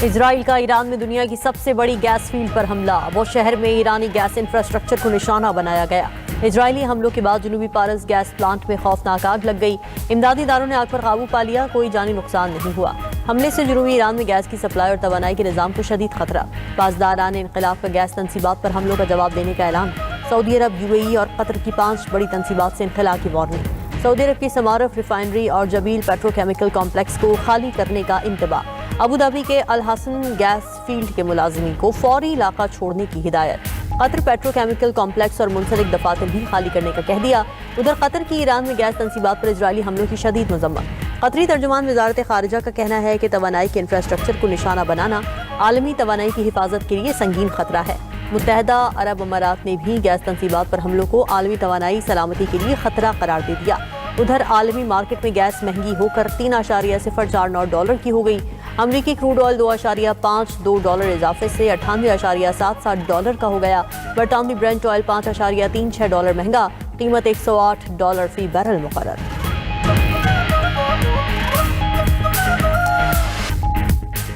اسرائیل کا ایران میں دنیا کی سب سے بڑی گیس فیلڈ پر حملہ، وہ شہر میں ایرانی گیس انفراسٹرکچر کو نشانہ بنایا گیا۔ اسرائیلی حملوں کے بعد جنوبی پارس گیس پلانٹ میں خوفناک آگ لگ گئی۔ امدادی اداروں نے آگ پر قابو پا لیا، کوئی جانی نقصان نہیں ہوا۔ حملے سے جنوبی ایران میں گیس کی سپلائی اور توانائی کے نظام کو شدید خطرہ۔ پاسداران انقلاب کا گیس تنصیبات پر حملوں کا جواب دینے کا اعلان۔ سعودی عرب، UAE اور قطر کی 5 بڑی تنصیبات سے انخلاء کی وارننگ۔ سعودی عرب کی سمارف ریفائنری اور جبیل پیٹرو کیمیکل کمپلیکس کو خالی کرنے کا انتباہ۔ ابوظہبی کے الحسن گیس فیلڈ کے ملازمین کو فوری علاقہ چھوڑنے کی ہدایت۔ قطر پیٹرو کیمیکل کمپلیکس اور منسلک دفاتر بھی خالی کرنے کا کہہ دیا۔ ادھر قطر کی ایران میں گیس تنصیبات پر اسرائیلی حملوں کی شدید مذمت۔ قطری ترجمان وزارت خارجہ کا کہنا ہے کہ توانائی کے انفراسٹرکچر کو نشانہ بنانا عالمی توانائی کی حفاظت کے لیے سنگین خطرہ ہے۔ متحدہ عرب امارات نے بھی گیس تنصیبات پر حملوں کو عالمی توانائی سلامتی کے لیے خطرہ قرار دے دیا۔ ادھر عالمی مارکیٹ میں گیس مہنگی ہو کر $3.049 کی ہو گئی۔ امریکی کروڈ آئل $2.52 اضافے سے $98.77 کا ہو گیا۔ برطانوی برنٹ آئل $5.36 مہنگا، قیمت $108 فی بیرل مقرر۔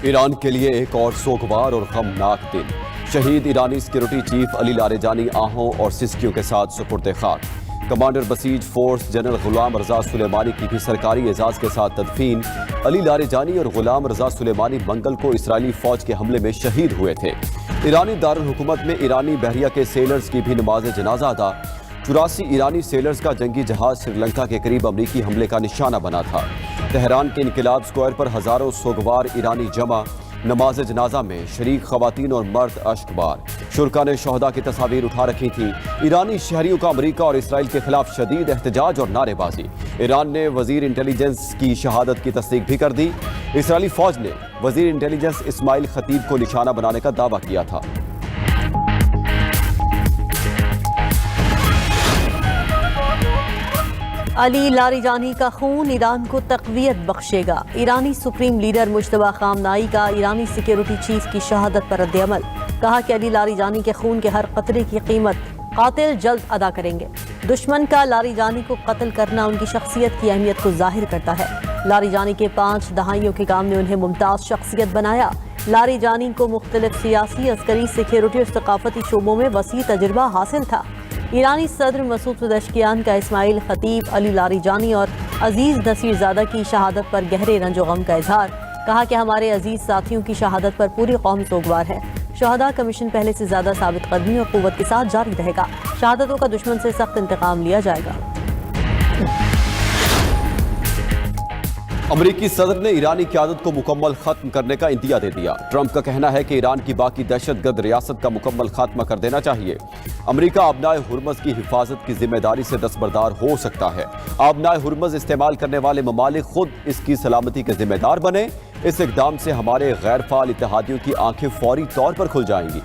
ایران کے لیے ایک اور سوگوار اور غمناک دن۔ شہید ایرانی سیکیورٹی چیف علی لاریجانی آہوں اور سسکیوں کے ساتھ سپرد خاک۔ Commander Basij force general Ghulam رضا سلیمانی کی بھی سرکاری اعزاز کے ساتھ تدفین۔ علی لاریجانی اور غلام رضا سلیمانی منگل کو اسرائیلی فوج کے حملے میں شہید ہوئے تھے۔ ایرانی دارالحکومت میں ایرانی بحریہ کے سیلرز کی بھی نماز جنازہ ادا۔ 84 ایرانی سیلرز کا جنگی جہاز سری لنکا کے قریب امریکی حملے کا نشانہ بنا تھا۔ تہران کے انقلاب اسکوائر پر ہزاروں سوگوار ایرانی جمع۔ نماز جنازہ میں شریک خواتین اور مرد اشک بار۔ شرکا نے شہداء کی تصاویر اٹھا رکھی تھیں۔ ایرانی شہریوں کا امریکہ اور اسرائیل کے خلاف شدید احتجاج اور نعرے بازی۔ ایران نے وزیر انٹیلیجنس کی شہادت کی تصدیق بھی کر دی۔ اسرائیلی فوج نے وزیر انٹیلیجنس اسماعیل خطیب کو نشانہ بنانے کا دعویٰ کیا تھا۔ علی لاریجانی کا خون ایران کو تقویت بخشے گا۔ ایرانی سپریم لیڈر مجتبیٰ خامنائی کا ایرانی سیکیورٹی چیف کی شہادت پر رد عمل۔ کہا کہ علی لاریجانی کے خون کے ہر قطرے کی قیمت قاتل جلد ادا کریں گے۔ دشمن کا لاریجانی کو قتل کرنا ان کی شخصیت کی اہمیت کو ظاہر کرتا ہے۔ لاریجانی کے 5 دہائیوں کے کام نے انہیں ممتاز شخصیت بنایا۔ لاریجانی کو مختلف سیاسی، عسکری، سیکیورٹی اور ثقافتی شعبوں میں وسیع تجربہ حاصل تھا۔ ایرانی صدر مسعود پزشکیان کا اسماعیل خطیب، علی لاریجانی اور عزیز نصیر زادہ کی شہادت پر گہرے رنج و غم کا اظہار۔ کہا کہ ہمارے عزیز ساتھیوں کی شہادت پر پوری قوم سوگوار ہے۔ شہداء کمیشن پہلے سے زیادہ ثابت قدمی اور قوت کے ساتھ جاری رہے گا۔ شہادتوں کا دشمن سے سخت انتقام لیا جائے گا۔ امریکی صدر نے ایرانی قیادت کو مکمل ختم کرنے کا عندیہ دے دیا۔ ٹرمپ کا کہنا ہے کہ ایران کی باقی دہشت گرد ریاست کا مکمل خاتمہ کر دینا چاہیے۔ امریکہ آبنائے ہرمز کی حفاظت کی ذمہ داری سے دستبردار ہو سکتا ہے۔ آبنائے ہرمز استعمال کرنے والے ممالک خود اس کی سلامتی کے ذمہ دار بنے۔ اس اقدام سے ہمارے غیر فعال اتحادیوں کی آنکھیں فوری طور پر کھل جائیں گی۔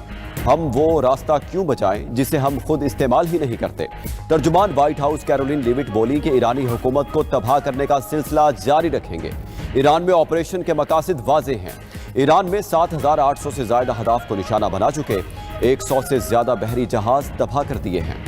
ہم وہ راستہ کیوں بچائیں جسے ہم خود استعمال ہی نہیں کرتے۔ ترجمان وائٹ ہاؤس کیرولین لیوٹ بولی کہ ایرانی حکومت کو تباہ کرنے کا سلسلہ جاری رکھیں گے۔ ایران میں آپریشن کے مقاصد واضح ہیں۔ ایران میں 7,800 سے زائد اہداف کو نشانہ بنا چکے، 100 سے زیادہ بحری جہاز تباہ کر دیے ہیں۔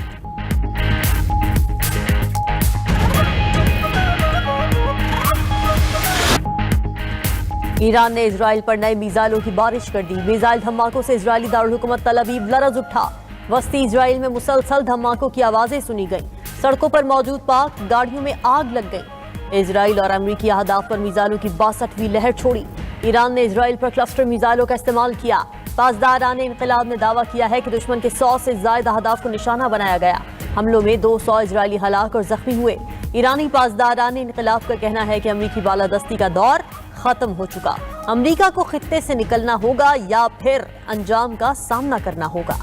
ایران نے اسرائیل پر نئے میزائلوں کی بارش کر دی۔ میزائل دھماکوں سے اسرائیلی دارالحکومت تل ابیب لرز اٹھا۔ وسطی اسرائیل میں مسلسل دھماکوں کی آوازیں سنی گئیں۔ سڑکوں پر موجود پاک گاڑیوں میں آگ لگ گئی۔ اسرائیل اور امریکی اہداف پر میزائلوں کی 62ویں لہر چھوڑی۔ ایران نے اسرائیل پر کلسٹر میزائلوں کا استعمال کیا۔ پاسداران انقلاب نے دعویٰ کیا ہے کہ دشمن کے 100 سے زائد اہداف کو نشانہ بنایا گیا۔ حملوں میں 200 اسرائیلی ہلاک اور زخمی ہوئے۔ ایرانی پاسداران انقلاب کا کہنا ہے کہ امریکی بالادستی کا دور ختم ہو چکا۔ امریکہ کو خطے سے نکلنا ہوگا یا پھر انجام کا سامنا کرنا ہوگا۔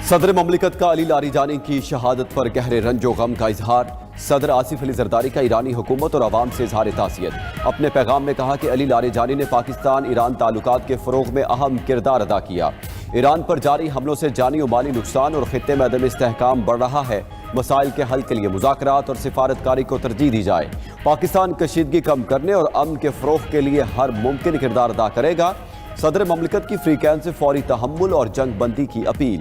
صدر مملکت کا علی لاریجانی کی شہادت پر گہرے رنج و غم کا اظہار۔ صدر آصف علی زرداری کا ایرانی حکومت اور عوام سے اظہار تعزیت۔ اپنے پیغام میں کہا کہ علی لاریجانی نے پاکستان ایران تعلقات کے فروغ میں اہم کردار ادا کیا۔ ایران پر جاری حملوں سے جانی و مالی نقصان اور خطے میں عدم استحکام بڑھ رہا ہے۔ مسائل کے حل کے لیے مذاکرات اور سفارتکاری کو ترجیح دی جائے۔ پاکستان کشیدگی کم کرنے اور امن کے فروغ کے لیے ہر ممکن کردار ادا کرے گا۔ صدر مملکت کی فریقین سے فوری تحمل اور جنگ بندی کی اپیل۔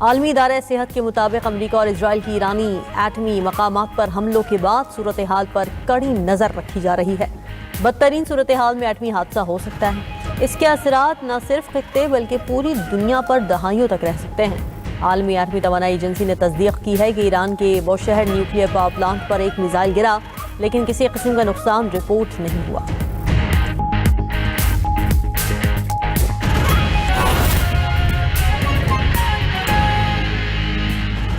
عالمی ادارہ صحت کے مطابق امریکہ اور اسرائیل کی ایرانی ایٹمی مقامات پر حملوں کے بعد صورتحال پر کڑی نظر رکھی جا رہی ہے۔ بدترین صورتحال میں ایٹمی حادثہ ہو سکتا ہے۔ اس کے اثرات نہ صرف خطے بلکہ پوری دنیا پر دہائیوں تک رہ سکتے ہیں۔ عالمی ایٹمی توانائی ایجنسی نے تصدیق کی ہے کہ ایران کے بوشہر نیوکلیئر پاور پلانٹ پر ایک میزائل گرا، لیکن کسی قسم کا نقصان رپورٹ نہیں ہوا۔